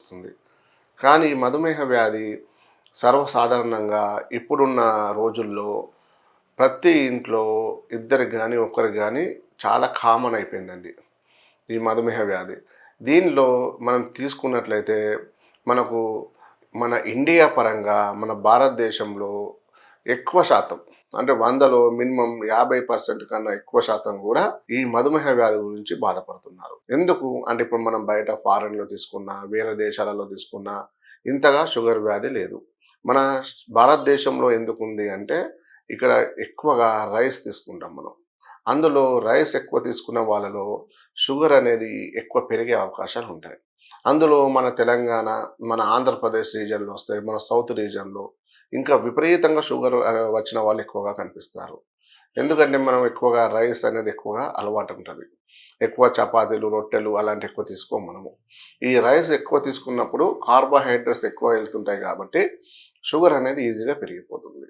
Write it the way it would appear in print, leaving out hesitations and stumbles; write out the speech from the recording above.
కనిపిస్తుంది. కానీ ఈ మధుమేహ వ్యాధి సర్వసాధారణంగా ఇప్పుడున్న రోజుల్లో ప్రతి ఇంట్లో ఇద్దరికి గానీ, ఒక్కరికి గానీ చాలా కామన్ అయిపోయిందండి ఈ మధుమేహ వ్యాధి. దీనిలో మనం తీసుకున్నట్లయితే మనకు మన ఇండియా పరంగా మన భారతదేశంలో ఎక్కువ శాతం అంటే 100లో మినిమమ్ 50% కన్నా ఎక్కువ శాతం కూడా ఈ మధుమేహ వ్యాధి గురించి బాధపడుతున్నారు. ఎందుకు అంటే ఇప్పుడు మనం బయట ఫారెన్‌లో తీసుకున్నా, వేరే దేశాలలో తీసుకున్నా ఇంతగా షుగర్ వ్యాధి లేదు. మన భారతదేశంలో ఎందుకుంది అంటే ఇక్కడ ఎక్కువగా రైస్ తీసుకుంటాం మనం. అందులో రైస్ ఎక్కువ తీసుకున్న వాళ్ళలో షుగర్ అనేది ఎక్కువ పెరిగే అవకాశాలుంటాయి. అందులో మన తెలంగాణ, మన ఆంధ్రప్రదేశ్ రీజియన్‌లో వస్తాయి. మన సౌత్ రీజియన్‌లో ఇంకా విపరీతంగా షుగర్ వచ్చిన వాళ్ళు ఎక్కువగా కనిపిస్తారు. ఎందుకంటే మనం ఎక్కువగా రైస్ అనేది ఎక్కువగా అలవాటుంటది. ఎక్కువ చపాతీలు, రొట్టెలు అలాంటివి ఎక్కువ తీసుకోము మనము. ఈ రైస్ ఎక్కువ తీసుకున్నప్పుడు కార్బోహైడ్రేట్స్ ఎక్కువ వెళ్తుంటాయి కాబట్టి షుగర్ అనేది ఈజీగా పెరిగిపోతుంది.